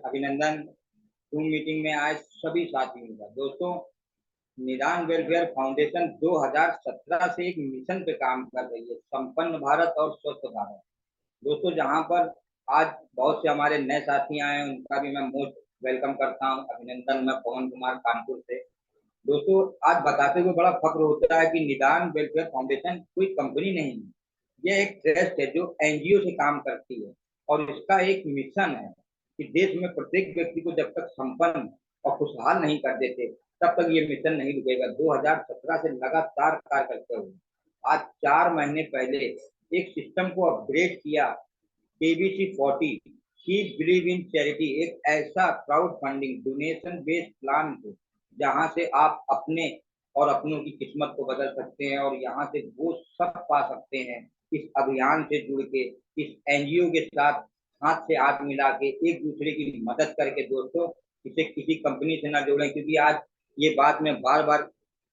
अभिनंदन। Zoom meeting में आए सभी साथियों का। दोस्तों, निदान वेलफेयर फाउंडेशन 2017 से एक मिशन पे काम कर रही है, संपन्न भारत और स्वस्थ भारत। दोस्तों, जहां पर आज बहुत से हमारे नए साथी आए हैं, उनका भी मैं मोस्ट वेलकम करता हूं। अभिनंदन। मैं पवन कुमार, कानपुर से। दोस्तों, आज बताते हुए बड़ा फक्र होता है कि निदान वेलफेयर फाउंडेशन कोई कंपनी नहीं है, यह एक ट्रस्ट है जो एनजीओ से काम करती है। और इसका एक मिशन है कि देश में प्रत्येक व्यक्ति को जब तक संपन्न और खुशहाल नहीं कर देते, तब तक ये मिशन नहीं रुकेगा। 2017 से लगातार कार्य करते हुए आज 4 महीने पहले एक सिस्टम को अपग्रेड किया, KBC 40 की बिलीव इन चैरिटी, एक ऐसा crowd funding donation based plan को जहां से आप अपने और अपनों की किस्मत को बदल सकते हैं और यहाँ से वो सब पा सकते हैं। इस अभियान से जुड़ के, इस एनजीओ के साथ हाथ से हाथ मिला के, एक दूसरे की मदद करके। दोस्तों, इसे किसी कंपनी से ना जोड़ें, क्योंकि आज ये बात मैं बार बार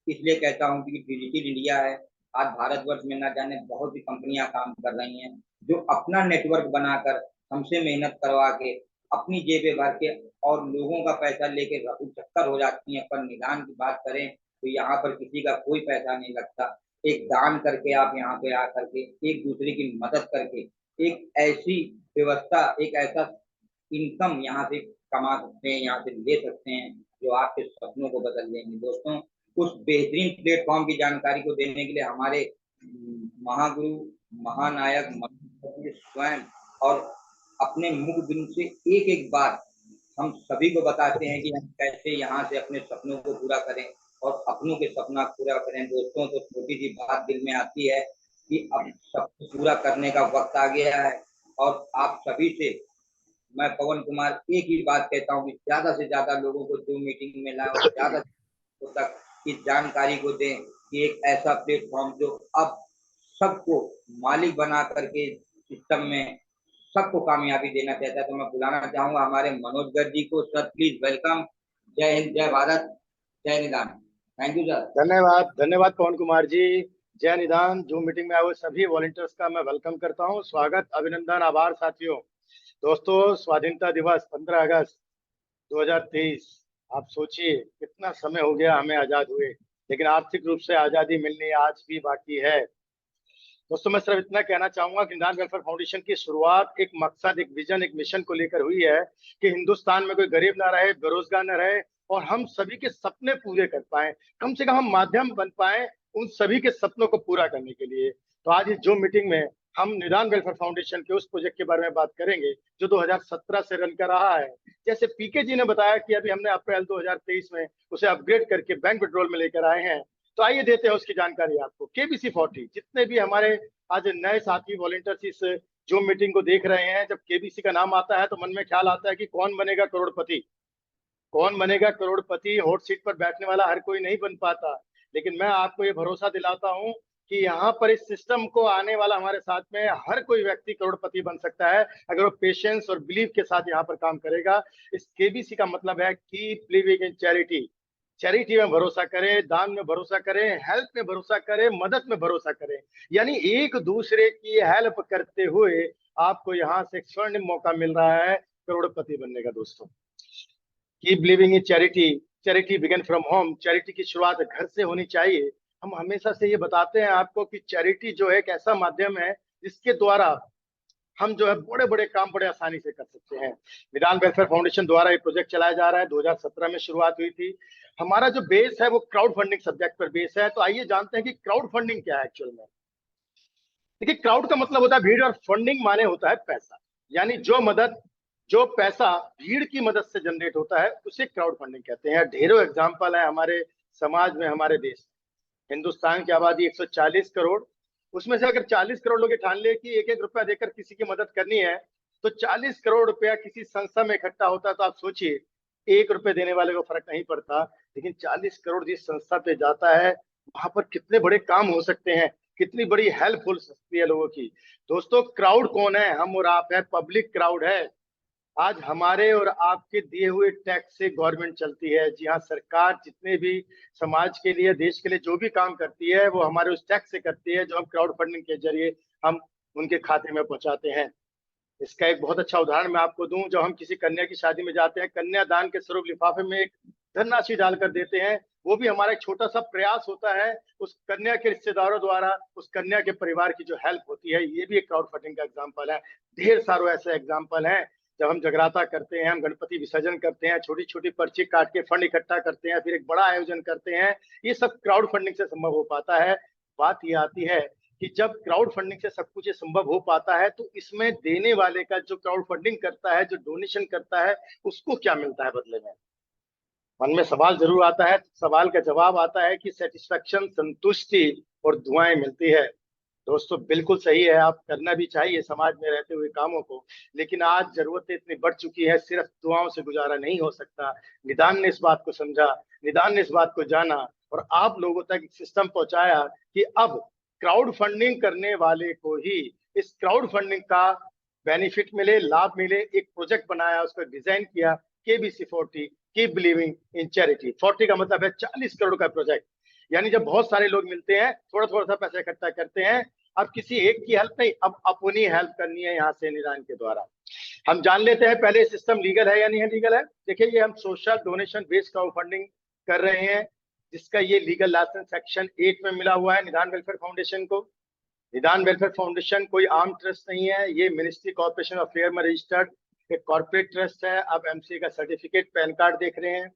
इसलिए कहता हूँ कि डिजिटल इंडिया है। आज भारतवर्ष में ना जाने बहुत सी कंपनियां काम कर रही हैं जो अपना नेटवर्क बनाकर हमसे मेहनत करवा के अपनी जेबें भर के और लोगों का पैसा लेके रफू चक्कर हो जाती हैं। पर निदान की बात करें तो यहाँ पर किसी का कोई पैसा नहीं लगता। एक दान करके आप यहाँ पे आकर के एक दूसरे की मदद करके एक ऐसी व्यवस्था, एक ऐसा इनकम यहाँ से कमा सकते हैं, यहाँ से ले सकते हैं जो आपके सपनों को बदल देंगे। दोस्तों, उस बेहतरीन प्लेटफॉर्म की जानकारी को देने के लिए हमारे महागुरु, महानायक स्वयं और अपने मुख बिंदु से एक एक बात हम सभी को बताते हैं कि हम कैसे यहाँ से अपने सपनों को पूरा करें और अपनों के सपना पूरा करें। दोस्तों, तो छोटी सी बात दिल में आती है कि अब सब पूरा करने का वक्त आ गया है और आप सभी से मैं पवन कुमार एक ही बात कहता हूँ कि ज्यादा से ज्यादा लोगों को जूम मीटिंग में लाएं और ज्यादा तक इस जानकारी को दें कि एक ऐसा प्लेटफॉर्म जो अब सबको मालिक बना करके सिस्टम में सबको कामयाबी देना चाहता है। तो मैं बुलाना चाहूंगा हमारे मनोज गर्ग जी को। Sir, please welcome. जय हिंद, जय भारत, जय निदान। Thank you sir. धन्यवाद, धन्यवाद पवन कुमार जी। जय निदान। जूम मीटिंग में आए हुए सभी वॉलंटियर्स का मैं वेलकम करता हूं। स्वागत, अभिनंदन, आभार साथियों। दोस्तों, स्वाधीनता दिवस 15 अगस्त 2023। आप सोचिए कितना समय हो गया हमें आजाद हुए, लेकिन आर्थिक रूप से आजादी मिलनी आज भी बाकी है। दोस्तों, मैं सिर्फ इतना कहना चाहूंगा कि निदान वेलफेयर फाउंडेशन की शुरुआत एक मकसद, एक विजन, एक मिशन को लेकर हुई है कि हिंदुस्तान में कोई गरीब ना रहे, बेरोजगार ना रहे और हम सभी के सपने पूरे कर पाए, कम से कम हम माध्यम बन पाए उन सभी के सपनों को पूरा करने के लिए। तो आज इस जूम मीटिंग में हम निदान वेलफेयर फाउंडेशन के उस प्रोजेक्ट के बारे में बात करेंगे जो 2017 से रन कर रहा है। जैसे पीके जी ने बताया कि अभी हमने अप्रैल 2023 में उसे अपग्रेड करके बैंक विड्रॉल में लेकर आए हैं। तो आइए देते हैं उसकी जानकारी आपको। KBC 40, जितने भी हमारे आज नए साथी वॉलंटियर्स इस जूम मीटिंग को देख रहे हैं, जब केबीसी का नाम आता है तो मन में ख्याल आता है कि कौन बनेगा करोड़पति, कौन बनेगा करोड़पति। हॉट सीट पर बैठने वाला हर कोई नहीं बन पाता, लेकिन मैं आपको ये भरोसा दिलाता हूं कि यहाँ पर इस सिस्टम को आने वाला हमारे साथ में हर कोई व्यक्ति करोड़पति बन सकता है अगर वो पेशेंस और बिलीव के साथ यहाँ पर काम करेगा। इस केबीसी का मतलब है keep living in charity. Charity में भरोसा करें, दान में भरोसा करें, हेल्प में भरोसा करें, मदद में भरोसा करें, यानी एक दूसरे की हेल्प करते हुए आपको यहाँ से एक स्वर्णिम मौका मिल रहा है करोड़पति बनने का। दोस्तों, keep living in charity. Charity began from home. Charity की शुरुआत घर से होनी चाहिए। हम हमेशा से ये बताते हैं आपको कि चैरिटी जो है एक ऐसा माध्यम है जिसके द्वारा हम जो है बड़े बड़े काम बड़े आसानी से कर सकते हैं। निदान वेलफेयर फाउंडेशन द्वारा ये प्रोजेक्ट चलाया जा रहा है। 2017 में शुरुआत हुई थी। हमारा जो बेस है वो क्राउड फंडिंग सब्जेक्ट पर बेस है। तो आइए जानते हैं कि क्राउड फंडिंग क्या है एक्चुअल में। देखिए, क्राउड का मतलब होता है भीड़ और फंडिंग माने होता है पैसा, यानी जो मदद, जो पैसा भीड़ की मदद से जनरेट होता है उसे क्राउड फंडिंग कहते हैं। ढेरों एग्जाम्पल है हमारे समाज में, हमारे देश में। हिंदुस्तान की आबादी 140 करोड़, उसमें से अगर 40 करोड़ लोग ठान ले कि एक एक रुपया देकर किसी की मदद करनी है, तो 40 करोड़ रुपया किसी संस्था में इकट्ठा होता है। तो आप सोचिए, 1 रुपये देने वाले को फर्क नहीं पड़ता, लेकिन 40 करोड़ जिस संस्था पे जाता है वहां पर कितने बड़े काम हो सकते हैं, कितनी बड़ी हेल्प हो सकती है लोगों की। दोस्तों, क्राउड कौन है? हम और आप है, पब्लिक क्राउड है। आज हमारे और आपके दिए हुए टैक्स से गवर्नमेंट चलती है। जी हाँ, सरकार जितने भी समाज के लिए, देश के लिए जो भी काम करती है वो हमारे उस टैक्स से करती है जो हम क्राउड फंडिंग के जरिए हम उनके खाते में पहुंचाते हैं। इसका एक बहुत अच्छा उदाहरण मैं आपको दूं। जब हम किसी कन्या की शादी में जाते हैं, कन्यादान के स्वरूप लिफाफे में एक धनराशि डालकर देते हैं, वो भी हमारा एक छोटा सा प्रयास होता है उस कन्या के रिश्तेदारों द्वारा उस कन्या के परिवार की जो हेल्प होती है। ये भी एक क्राउड फंडिंग का एग्जाम्पल है। ढेर सारे ऐसे एग्जाम्पल हैं। जब हम जगराता करते हैं, हम गणपति विसर्जन करते हैं, छोटी छोटी पर्ची काट के फंड इकट्ठा करते हैं, फिर एक बड़ा आयोजन करते हैं, ये सब क्राउड फंडिंग से संभव हो पाता है। बात ये आती है कि जब क्राउड फंडिंग से सब कुछ ये संभव हो पाता है, तो इसमें देने वाले का, जो क्राउड फंडिंग करता है, जो डोनेशन करता है, उसको क्या मिलता है बदले में? मन में सवाल जरूर आता है। सवाल का जवाब आता है कि सेटिस्फेक्शन, संतुष्टि और दुआएं मिलती है। दोस्तों बिल्कुल सही है, आप करना भी चाहिए समाज में रहते हुए कामों को, लेकिन आज जरूरतें इतनी बढ़ चुकी है, सिर्फ दुआओं से गुजारा नहीं हो सकता। निदान ने इस बात को समझा, निदान ने इस बात को जाना और आप लोगों तक एक सिस्टम पहुंचाया कि अब क्राउड फंडिंग करने वाले को ही इस क्राउड फंडिंग का बेनिफिट मिले, लाभ मिले। एक प्रोजेक्ट बनाया, उसको डिजाइन किया, KBC40, keep believing in charity. 40 का मतलब है 40 करोड़ का प्रोजेक्ट। यानी जब बहुत सारे लोग मिलते हैं, थोड़ा थोड़ा सा पैसा इकट्ठा करते हैं, अब किसी एक की हेल्प नहीं, अब अपनी हेल्प करनी है यहाँ से निदान के द्वारा। हम जान लेते हैं पहले सिस्टम लीगल है या नहीं है। लीगल है। देखिए, ये हम social donation based crowd funding कर रहे हैं, जिसका ये लीगल लाइसेंस सेक्शन 8 में मिला हुआ है निदान वेलफेयर फाउंडेशन को। निदान वेलफेयर फाउंडेशन कोई आम ट्रस्ट नहीं है, ये मिनिस्ट्री कॉर्पोरेशन अफेयर में रजिस्टर्ड एक कॉर्पोरेट ट्रस्ट है। आप MCA का सर्टिफिकेट, पैन कार्ड देख रहे हैं,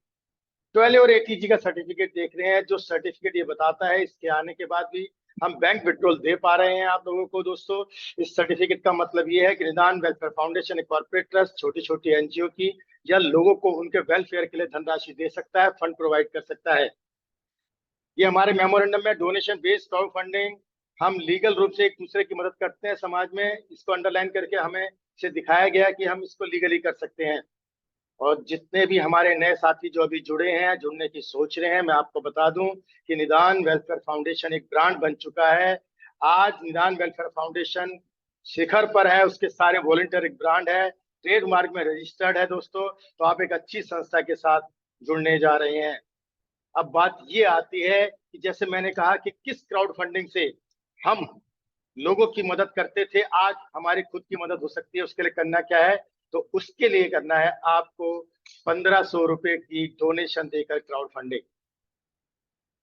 12 और ATG का सर्टिफिकेट देख रहे हैं, जो सर्टिफिकेट ये बताता है इसके आने के बाद भी हम बैंक विड्रॉल दे पा रहे हैं आप लोगों को। दोस्तों, इस सर्टिफिकेट का मतलब ये है कि निदान वेलफेयर फाउंडेशन एक कॉर्पोरेट ट्रस्ट छोटी छोटी NGO की या लोगों को उनके वेलफेयर के लिए धनराशि दे सकता है, फंड प्रोवाइड कर सकता है। ये हमारे मेमोरेंडम में डोनेशन बेस्ड क्राउड फंडिंग, हम लीगल रूप से एक दूसरे की मदद करते हैं समाज में, इसको अंडरलाइन करके हमें इसे दिखाया गया कि हम इसको लीगली कर सकते हैं। और जितने भी हमारे नए साथी जो अभी जुड़े हैं, जुड़ने की सोच रहे हैं, मैं आपको बता दूं कि निदान वेलफेयर फाउंडेशन एक ब्रांड बन चुका है। आज निदान वेलफेयर फाउंडेशन शिखर पर है, उसके सारे वॉलंटियर एक ब्रांड है, ट्रेडमार्क में रजिस्टर्ड है। दोस्तों, तो आप एक अच्छी संस्था के साथ जुड़ने जा रहे हैं। अब बात ये आती है कि जैसे मैंने कहा कि किस क्राउड फंडिंग से हम लोगों की मदद करते थे, आज हमारी खुद की मदद हो सकती है। उसके लिए करना क्या है? तो उसके लिए करना है आपको 1500 रुपए की डोनेशन देकर क्राउड फंडिंग।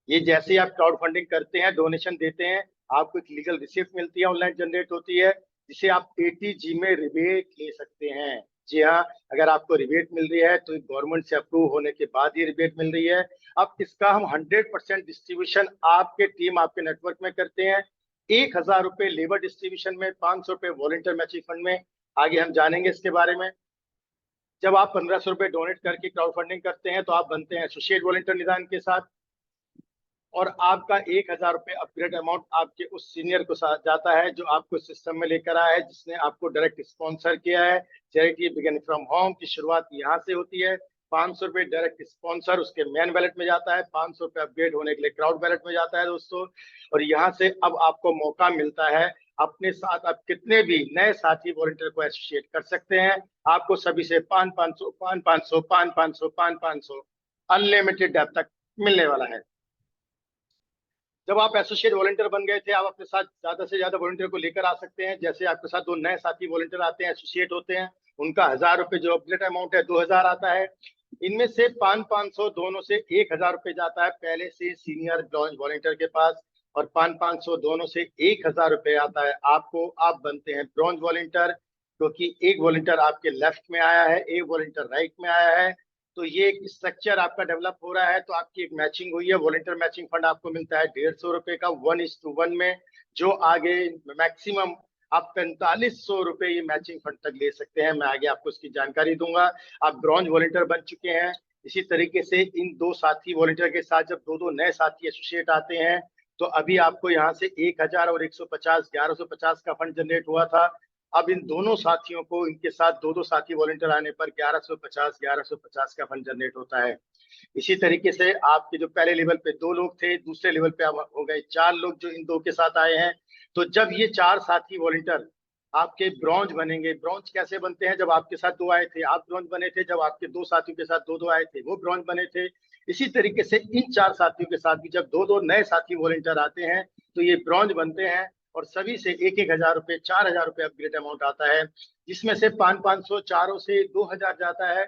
ये जैसे ही आप क्राउड फंडिंग करते हैं, डोनेशन देते हैं, आपको एक लीगल रिसिप्ट मिलती है, ऑनलाइन जनरेट होती है, जिसे आप ATG में रिबेट ले सकते हैं। जी हाँ, अगर आपको रिबेट मिल रही है तो गवर्नमेंट से अप्रूव होने के बाद ही रिबेट मिल रही है। अब इसका हम 100% डिस्ट्रीब्यूशन आपके टीम, आपके नेटवर्क में करते हैं। 1000 रुपए लेबर डिस्ट्रीब्यूशन में, 500 रुपए वॉलंटियर मैचिंग फंड में। आगे हम जानेंगे इसके बारे में। जब आप 1500 रुपए डोनेट करके क्राउड फंडिंग करते हैं, तो आप बनते हैं एसोसिएट वॉलंटियर निदान के साथ, और आपका 1000 रुपए अपग्रेड अमाउंट आपके उस सीनियर को साथ जाता है जो आपको सिस्टम में लेकर आया है, जिसने आपको डायरेक्ट स्पॉन्सर किया है। चैरिटी बिगिन फ्रॉम होम की शुरुआत यहाँ से होती है। 500 रुपए डायरेक्ट स्पॉन्सर उसके मेन वैलेट में जाता है, 500 रुपए अपग्रेड होने के लिए क्राउड वैलेट में जाता है दोस्तों। और यहाँ से अब आपको मौका मिलता है, अपने साथ आप कितने भी नए साथी वॉलंटियर को एसोसिएट कर सकते हैं। आपको सभी से 500, 500, 500, 500 अनलिमिटेड डेप तक मिलने वाला है। जब आप एसोसिएट वॉलंटियर बन गए थे, आप अपने साथ ज्यादा से ज्यादा वॉलंटियर को लेकर आ सकते हैं। जैसे आपके साथ 2 नए साथी वॉलंटियर आते हैं, एसोसिएट होते हैं, उनका 1000 रुपए जो अपग्रेड अमाउंट है 2000 आता है। इनमें से 500 दोनों से 1000 रुपए जाता है पहले से सीनियर ब्रॉन्ज वॉलंटियर के पास, और 500 दोनों से 1000 रुपए आता है आपको। आप बनते हैं ब्रॉन्ज वॉलंटियर, क्योंकि एक वॉलंटियर आपके लेफ्ट में आया है, एक वॉलंटियर राइट में आया है। तो ये एक स्ट्रक्चर आपका डेवलप हो रहा है। तो आपकी एक मैचिंग हुई है, वॉलंटियर मैचिंग फंड आपको मिलता है 150 रुपए का 1:1 में, जो आगे मैक्सिमम आप 4500 रुपए ये मैचिंग फंड तक ले सकते हैं। मैं आगे आपको इसकी जानकारी दूंगा। आप ब्रॉन्ज वॉलंटियर बन चुके हैं। इसी तरीके से इन 2 साथी वॉलंटियर के साथ जब 2 नए साथी एसोसिएट आते हैं, तो अभी आपको यहाँ से 1000 और 150 1150 का फंड जनरेट हुआ था। अब इन दोनों साथियों को, इनके साथ 2 साथी वॉलंटियर आने पर 1150 का फंड जनरेट होता है। इसी तरीके से आपके जो पहले लेवल पे 2 लोग थे, दूसरे लेवल पे अब हो गए 4 लोग जो इन 2 के साथ आए हैं। तो जब ये 4 साथी वॉलंटियर आपके ब्रॉन्ज बनेंगे, ब्रॉन्ज कैसे बनते हैं? जब आपके साथ 2 आए थे आप ब्रॉन्ज बने थे, जब आपके 2 साथियों के साथ 2 आए थे वो ब्रॉन्ज बने थे। इसी तरीके से इन 4 साथियों के साथ भी जब 2 नए साथी वॉलंटियर आते हैं, तो ये ब्रॉन्ज बनते हैं। और सभी से 1,000 रुपये, 4,000 रुपये अपग्रेड अमाउंट आता है, जिसमें से 500-500 चारों से 2,000 जाता है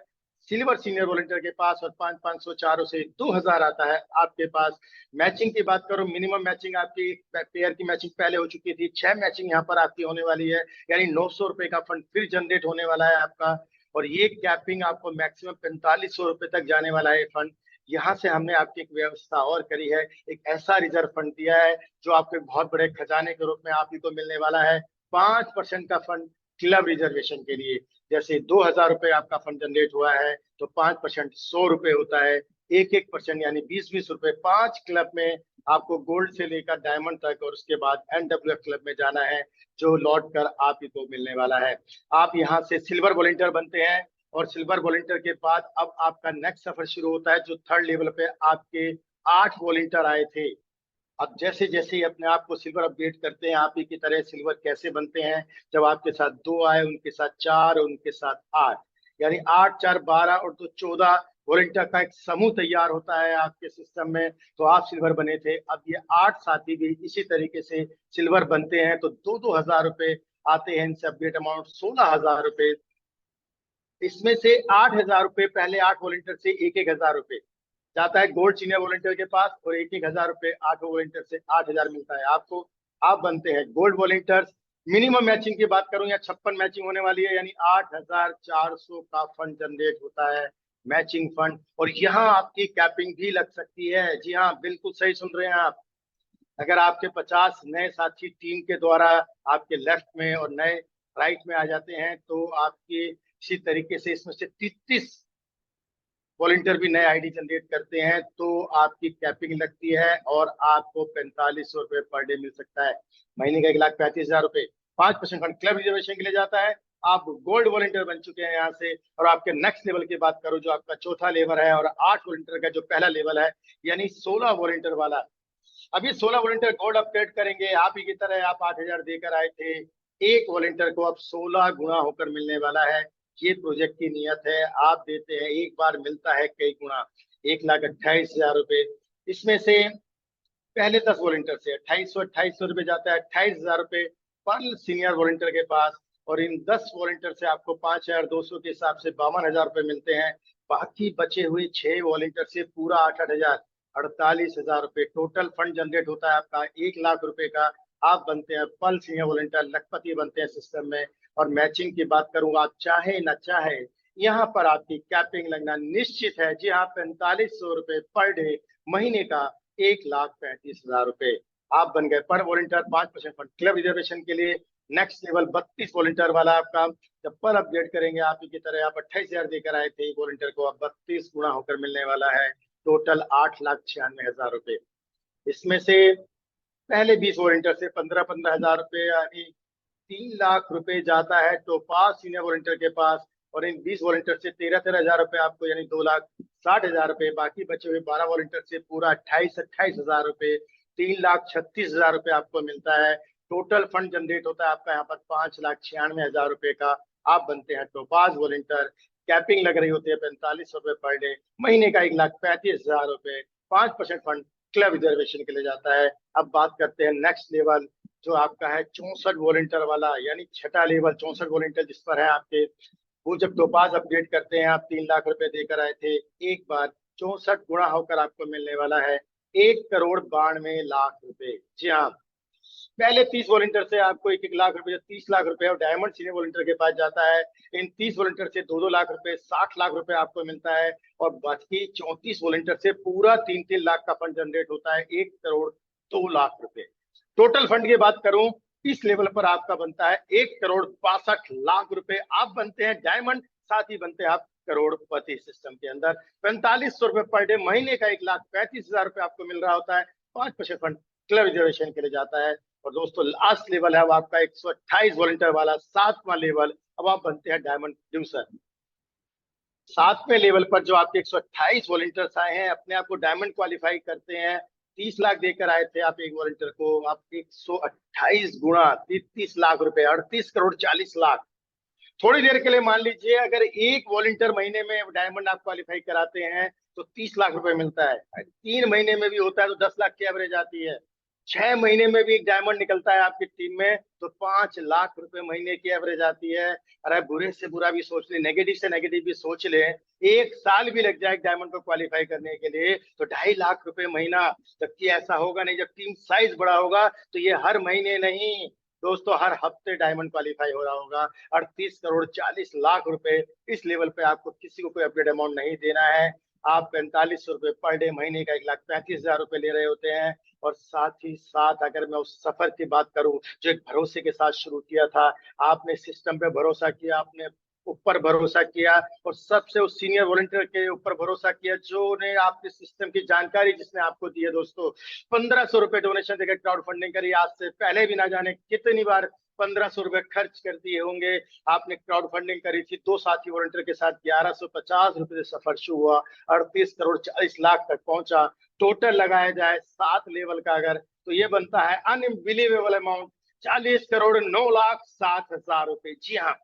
सिल्वर सीनियर वॉलंटियर के पास, और 500-500 चारों से 2,000 आता है आपके पास। मैचिंग की बात करो, मिनिमम मैचिंग आपकी पेयर की मैचिंग पहले हो चुकी थी, 6 मैचिंग यहाँ पर आपकी होने वाली है, यानी 900 रुपए का फंड फिर जनरेट होने वाला है आपका। और ये कैपिंग आपको मैक्सिमम 4500 रुपए तक जाने वाला है फंड। यहाँ से हमने आपकी एक व्यवस्था और करी है, एक ऐसा रिजर्व फंड दिया है जो आपके बहुत बड़े खजाने के रूप में आप ही को मिलने वाला है। 5% का फंड क्लब रिजर्वेशन के लिए, जैसे 2,000 रुपए आपका फंड जनरेट हुआ है तो 5% 100 रुपए होता है, 1% यानी 20-20 रुपए 5 क्लब में आपको गोल्ड से लेकर डायमंड तक, और उसके बाद NWF क्लब में जाना है जो लौट कर आप ही को मिलने वाला है। आप यहाँ से सिल्वर वॉलंटियर बनते हैं, और सिल्वर वॉलंटियर के बाद अब आपका नेक्स्ट सफर शुरू होता है, जो थर्ड लेवल पे आपके 8 वॉलंटियर आए थे। अब जैसे जैसे ही अपने आप को सिल्वर अपडेट करते हैं, आप ही की तरह सिल्वर कैसे बनते हैं, जब आपके साथ 2 आए, उनके साथ 4, उनके साथ 8, यानी 8 4 12 और 2 14 वॉलंटियर का एक समूह तैयार होता है आपके सिस्टम में, तो आप सिल्वर बने थे। अब ये 8 साथी भी इसी तरीके से सिल्वर बनते हैं, तो 2-2 हजार रुपए आते हैं इनसे अपडेट अमाउंट, 16,000 रुपए। इसमें से 8,000 रुपए पहले 8 वॉलंटियर से 1-1 हजार रुपए जाता है गोल्ड सीनियर वॉलंटियर के पास, और 1-1 हजार रुपए 8 वॉलंटियर से 8,000 मिलता है आपको। आप बनते हैं गोल्ड वॉलंटियर्स। मिनिमम मैचिंग की बात करूं, या 56 मैचिंग होने वाली है, यानी 8,400 का फंड जनरेट होता है मैचिंग फंड। और यहाँ आपकी कैपिंग भी लग सकती है। जी हाँ, बिल्कुल सही सुन रहे हैं आप। अगर आपके 50 नए साथी टीम के द्वारा आपके लेफ्ट में और नए राइट में आ जाते हैं, तो आपके इसी तरीके से इसमें से 33 वॉलंटियर भी नए आईडी जनरेट करते हैं, तो आपकी कैपिंग लगती है और आपको 4500 रुपए पर डे मिल सकता है। महीने का 1,35,000 रुपए। 5% फंड क्लब रिजर्वेशन के लिए जाता है। आप गोल्ड वॉलंटियर बन चुके हैं यहाँ से, और आपके नेक्स्ट लेवल की बात करो, जो आपका चौथा लेवल है, और 8 वॉलंटियर का जो पहला लेवल है, यानी 16 वॉलंटियर वाला। अभी 16 वॉलंटियर गोल्ड अपग्रेड करेंगे, आप ही की तरह आप 8,000 देकर आए थे, एक वॉलंटियर को अब 16 गुना होकर मिलने वाला है। ये प्रोजेक्ट की नियत है, आप देते हैं एक बार, मिलता है कई गुना। 1,28,000 रुपए। इसमें से पहले 10 वॉलंटियर से 2,800 रुपए जाता है, 28,000 रुपए पर सीनियर वॉलंटियर के पास। और इन 10 वॉलंटियर से आपको 5,200 के हिसाब से 52,000 रुपए मिलते हैं। बाकी बचे हुए 6 वॉलंटियर से पूरा 8,000, 48,000 रुपए टोटल फंड जनरेट होता है आपका 1,00,000 रुपए का। आप बनते हैं पल सीनियर वॉलंटियर, लखपति बनते हैं सिस्टम में। और मैचिंग की बात करूंगा, आप चाहे ना चाहे यहाँ पर आपकी कैपिंग लगना निश्चित है। जी हाँ, 4500 रुपए पर डे, महीने का 1,35,000 रुपए। आप बन गए पर वॉलंटियर 5% फंड क्लब रिजर्वेशन के लिए। नेक्स्ट लेवल 32 वॉलंटियर वाला आपका, जब पर अपडेट करेंगे आप ही की तरह, आप 28,000 देकर आए थे वॉलंटियर को, अब 32 गुना होकर मिलने वाला है, टोटल 8,96,000 रुपए। इसमें से पहले 20 वॉलंटियर से 15-15 हजार रुपए, यानी 3,00,000 रुपए जाता है टोपाज सीनियर वॉलंटियर के पास। और इन 20 वॉलंटियर से 13-13 हजार रुपए आपको, यानी 2,60,000 रुपए। बाकी बचे हुए 12 वॉलंटियर से पूरा 28-28 हजार रुपए, 3,36,000 रुपए आपको मिलता है। टोटल फंड जनरेट होता है आपका यहाँ पर 5,96,000 रुपए का। आप बनते हैं टोपाज वॉलंटियर। कैपिंग लग रही होती है 45 रुपए पर डे, महीने का 1,35,000 रुपए। 5% फंड क्लब रिजर्वेशन के लिए जाता है। अब बात करते हैं नेक्स्ट लेवल, जो आपका है 64 वॉलंटियर वाला, यानी छठा लेवल। 64 वॉलंटियर जिस पर है आपके, वो जब टोपाज अपडेट करते हैं, आप 3,00,000 रुपए देकर आए थे, एक बार 64 गुणा होकर आपको मिलने वाला है 1,92,00,000 रुपए। जी हाँ, पहले 30 वॉलंटियर से आपको 1-1 लाख रुपए, 30 लाख रुपए और डायमंड सीनियर वॉलंटियर के पास जाता है। इन 30 वॉलंटियर से 2-2 लाख रुपए, 60 लाख रुपए आपको मिलता है। और बाकी 34 वॉलंटियर से पूरा 3-3 लाख का फंड जनरेट होता है, 1,02,00,000 रुपए। टोटल फंड की बात करूं, इस लेवल पर आपका बनता है 1,62,00,000 रुपए। आप बनते हैं डायमंड, साथ ही बनते हैं आप करोड़पति सिस्टम के अंदर। 4500 रुपए पर डे, महीने का 1,35,000 रुपए आपको मिल रहा होता है। 5% फंड क्लब रिजर्वेशन के लिए जाता है। और दोस्तों, लास्ट लेवल है वो आपका 128 वॉलंटियर वाला, 7वां लेवल। अब आप बनते हैं डायमंड प्रोड्यूसर। 7वें लेवल पर जो आपके 128 वॉलंटियर्स आए हैं, अपने आप को डायमंड क्वालिफाई करते हैं। 30 लाख देकर आए थे आप एक वॉलंटियर को, आप 128 गुणा 33 लाख रुपए, 38,40,00,000। थोड़ी देर के लिए मान लीजिए, अगर एक वॉलंटियर महीने में डायमंड आप क्वालिफाई कराते हैं तो 30 लाख रुपए मिलता है। 3 महीने में भी होता है तो 10 लाख की एवरेज आती है। 6 महीने में भी एक डायमंड निकलता है आपकी टीम में तो 5 लाख रुपए महीने की एवरेज आती है। अरे बुरे से बुरा भी सोच ले, नेगेटिव से नेगेटिव भी सोच ले, 1 साल भी लग जाए डायमंड को क्वालिफाई करने के लिए तो 2.5 लाख रुपए महीना। जबकि ऐसा होगा नहीं, जब टीम साइज बड़ा होगा तो ये हर महीने नहीं दोस्तों, हर हफ्ते डायमंड क्वालिफाई हो रहा होगा। 38 करोड़ 40 लाख रुपए, इस लेवल पे आपको किसी को कोई अपडेट अमाउंट नहीं देना है। आप 4500 रुपए पर डे, महीने का 1,35,000 रुपए ले रहे होते हैं। और साथ ही साथ अगर मैं उस सफर की बात करूं जो एक भरोसे के साथ शुरू किया था, आपने सिस्टम पे भरोसा किया, आपने ऊपर भरोसा किया और सबसे उस सीनियर वॉलंटियर के ऊपर भरोसा किया जो ने आपके सिस्टम की जानकारी जिसने आपको दी है। दोस्तों 1,500 रुपए डोनेशन देकर क्राउड फंडिंग करी, आज से पहले भी ना जाने कितनी बार 1,500 रुपए खर्च कर दिए होंगे। आपने क्राउड फंडिंग करी थी 2 साथी वॉलंटियर के साथ, 1,150 रुपए से सफर शुरू हुआ, 38 करोड़ 40 लाख तक पहुंचा। टोटल लगाया जाए 7 लेवल का अगर तो ये बनता है अनबिलीवेबल अमाउंट 40 करोड़ 9 लाख 60 हजार रुपए। जी हाँ,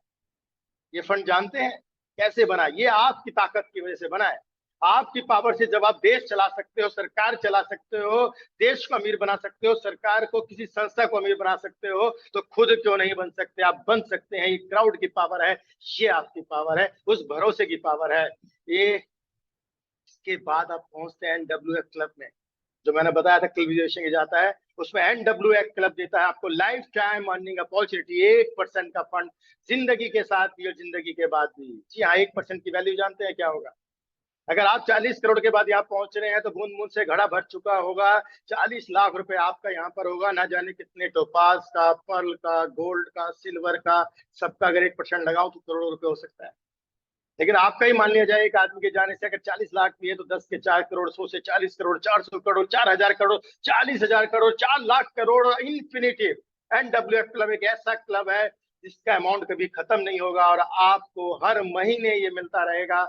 ये फंड जानते हैं कैसे बना? ये आपकी ताकत की वजह से बना है, आपकी पावर से। जब आप देश चला सकते हो, सरकार चला सकते हो, देश को अमीर बना सकते हो, सरकार को, किसी संस्था को अमीर बना सकते हो, तो खुद क्यों नहीं बन सकते? आप बन सकते हैं। ये क्राउड की पावर है, ये आपकी पावर है, उस भरोसे की पावर है। ये इसके बाद आप पहुंचते हैं एनडब्ल्यूएफ क्लब में, जो मैंने बताया था क्लब जाता है, उसमें एनडब्ल्यूएफ क्लब देता है आपको लाइफ टाइम अर्निंग अपॉर्चुनिटी, 1% का फंड, जिंदगी के साथ भी और जिंदगी के बाद भी। जी हाँ, 1% की वैल्यू जानते हैं क्या होगा? अगर आप 40 करोड़ के बाद यहाँ पहुंच रहे हैं तो बूंद बूंद से घड़ा भर चुका होगा। 40 लाख रुपए आपका यहाँ पर होगा, ना जाने कितने टोपाज का, पर्ल का, गोल्ड का, सिल्वर का, सबका अगर 1% लगाओ तो करोड़ों रुपए हो सकता है। लेकिन आपका ही मान लिया जाए एक आदमी के जाने से अगर 40 लाख भी है तो 10 के 4 करोड़, 100 से 40 करोड़, 400 करोड़, 4,000 करोड़, 40,000 करोड़, 4 लाख करोड़, इन्फिनिटी। एनडब्ल्यूएफ क्लब एक ऐसा क्लब है जिसका अमाउंट कभी खत्म नहीं होगा और आपको हर महीने ये मिलता रहेगा,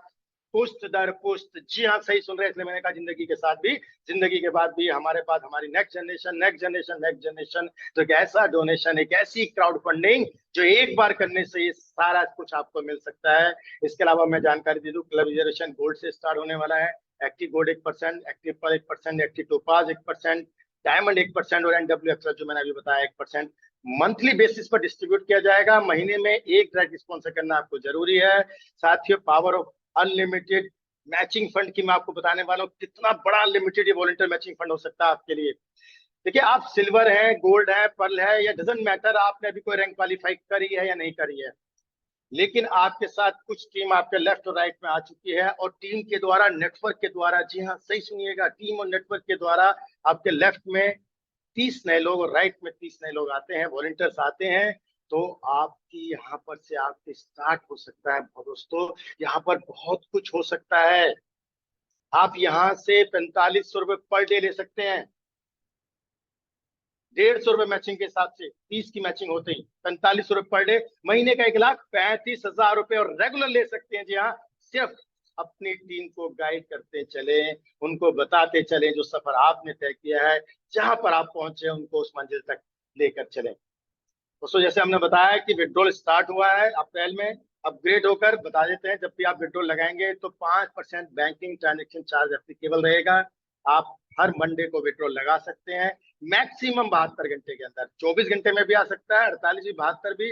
पुश्त दर पुश्त। जी हाँ, सही सुन रहे हैं, इसलिए मैंने कहा जिंदगी के साथ भी, जिंदगी के बाद भी हमारे पास हमारी next generation, next generation, next generation. तो एक ऐसा डोनेशन, एक ऐसी क्राउड फंडिंग जो एक बार करने से ये सारा कुछ आपको मिल सकता है। इसके अलावा मैं जानकारी दे दूं, क्लब रिजर्वेशन गोल्ड से स्टार्ट होने वाला है। एक्टिव गोल्ड 1%, एक्टिव पर 1%, एक्टिव टोपाज 1%, डायमंड 1% और एनडब्ल्यू जो मैंने अभी बताया 1%। मंथली बेसिस पर डिस्ट्रीब्यूट किया जाएगा, महीने में एक डायरेक्ट स्पॉन्सर करना आपको जरूरी है। साथियों, power of unlimited matching fund की मैं आपको बताने वाला हूँ, कितना बड़ा अनलिमिटेड ये वॉलंटियर मैचिंग फंड हो सकता है आपके लिए। देखिए, आप सिल्वर है, गोल्ड है, पर्ल है, या डजंट मैटर आपने अभी कोई रैंक क्वालिफाई करी है या नहीं करी है, लेकिन आपके साथ कुछ टीम आपके लेफ्ट और राइट में आ चुकी है और टीम के द्वारा, नेटवर्क के द्वारा, जी हाँ सही सुनिएगा, टीम और नेटवर्क के द्वारा आपके लेफ्ट में 30 नए लोग और राइट में 30 नए लोग आते हैं, वॉलंटियर्स आते हैं। तो आपकी यहाँ पर से आपके स्टार्ट हो सकता है दोस्तों, यहाँ पर बहुत कुछ हो सकता है। आप यहाँ से 4500 रुपए पर डे ले सकते हैं, 150 रुपए मैचिंग के हिसाब से, 30 की मैचिंग होते ही 4500 रुपए पर डे, महीने का 1,35,000 रुपए और रेगुलर ले सकते हैं। जी हाँ, सिर्फ अपनी टीम को गाइड करते चले, उनको बताते चले जो सफर आपने तय किया है, जहां पर आप पहुंचे उनको उस मंजिल तक लेकर चले। दोस्तों, जैसे हमने बताया कि विड्रॉल स्टार्ट हुआ है अप्रैल में, अपग्रेड होकर बता देते हैं, जब भी आप विड्रॉल लगाएंगे तो 5% बैंकिंग ट्रांजेक्शन चार्ज एप्लीकेबल रहेगा। आप हर मंडे को विड्रॉल लगा सकते हैं, मैक्सिमम 72 घंटे के अंदर, 24 घंटे में भी आ सकता है, 48 भी, 72 भी,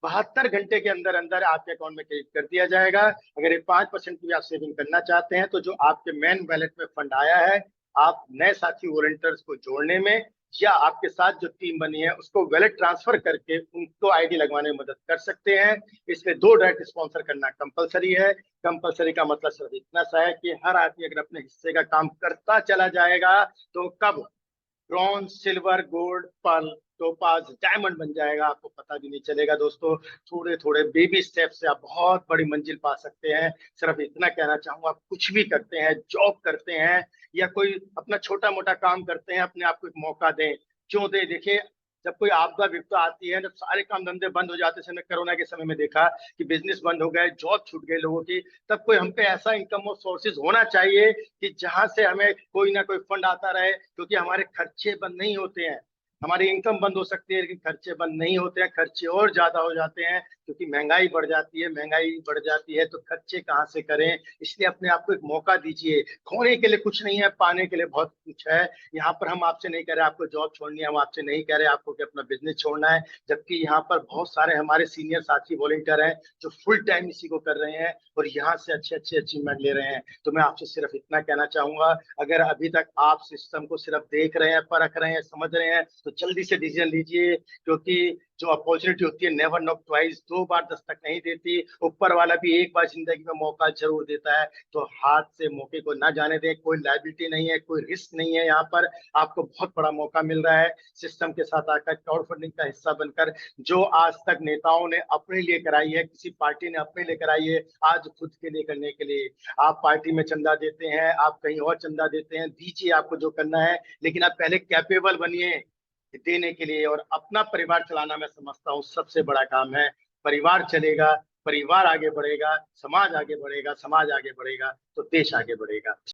72 घंटे के अंदर अंदर आपके अकाउंट में क्रेडिट कर दिया जाएगा। अगर ये 5% की भी आप सेविंग करना चाहते हैं तो जो आपके मेन वैलेट में फंड आया है, आप नए साथी वॉलंटियर्स को जोड़ने में या आपके साथ जो टीम बनी है उसको वैलेट ट्रांसफर करके उनको आईडी लगवाने में मदद कर सकते हैं। इसलिए 2 डायरेक्ट स्पॉन्सर करना कंपलसरी है। कंपलसरी का मतलब सिर्फ इतना सा है कि हर आदमी अगर अपने हिस्से का काम करता चला जाएगा तो कब bronze, silver, gold, pearl, topaz, diamond बन जाएगा, आपको पता भी नहीं चलेगा। दोस्तों, थोड़े थोड़े बेबी स्टेप से आप बहुत बड़ी मंजिल पा सकते हैं। सिर्फ इतना कहना चाहूंगा, आप कुछ भी करते हैं, जॉब करते हैं या कोई अपना छोटा मोटा काम करते हैं, अपने आप को एक मौका दें। क्यों दे? देखिए, जब कोई आपदा विपदा आती है, जब सारे काम धंधे बंद हो जाते हैं, हमने कोरोना के समय में देखा कि बिजनेस बंद हो गए, जॉब छूट गए लोगों की, तब कोई हम पे ऐसा इनकम और सोर्सेज होना चाहिए कि जहां से हमें कोई ना कोई फंड आता रहे, क्योंकि हमारे खर्चे बंद नहीं होते हैं। हमारी इनकम बंद हो सकती है लेकिन खर्चे बंद नहीं होते हैं, खर्चे और ज्यादा हो जाते हैं। क्योंकि महंगाई बढ़ जाती है, महंगाई बढ़ जाती है तो खर्चे कहाँ से करें। इसलिए अपने आप को एक मौका दीजिए। खोने के लिए कुछ नहीं है, पाने के लिए बहुत कुछ है। यहाँ पर हम आपसे नहीं कह रहे आपको जॉब छोड़नी है, हम आपसे नहीं कह रहे आपको कि अपना बिजनेस छोड़ना है, जबकि यहाँ पर बहुत सारे हमारे सीनियर साथी वॉलंटियर हैं जो फुल टाइम इसी को कर रहे हैं और यहाँ से अच्छे अच्छे अचीवमेंट ले रहे हैं। तो मैं आपसे सिर्फ इतना कहना चाहूंगा, अगर अभी तक आप सिस्टम को सिर्फ देख रहे हैं, परख रहे हैं, समझ रहे हैं, तो जल्दी से डिसीजन लीजिए, क्योंकि जो अपॉर्चुनिटी होती है नेवर नॉक ट्वाइस, दो बार दस्तक नहीं देती। ऊपर वाला भी एक बार जिंदगी में मौका जरूर देता है, तो हाथ से मौके को ना जाने दें। कोई लायबिलिटी नहीं है, कोई रिस्क नहीं है, यहाँ पर आपको बहुत बड़ा मौका मिल रहा है सिस्टम के साथ आकर क्राउड फंडिंग का हिस्सा बनकर। जो आज तक नेताओं ने अपने लिए कराई है, किसी पार्टी ने अपने लिए कराई है, आज खुद के लिए करने के लिए आप पार्टी में चंदा देते हैं, आप कहीं और चंदा देते हैं, दीजिए आपको जो करना है, लेकिन आप पहले कैपेबल बनिए देने के लिए। और अपना परिवार चलाना मैं समझता हूँ सबसे बड़ा काम है। परिवार चलेगा, परिवार आगे बढ़ेगा, समाज आगे बढ़ेगा, समाज आगे बढ़ेगा तो देश आगे बढ़ेगा।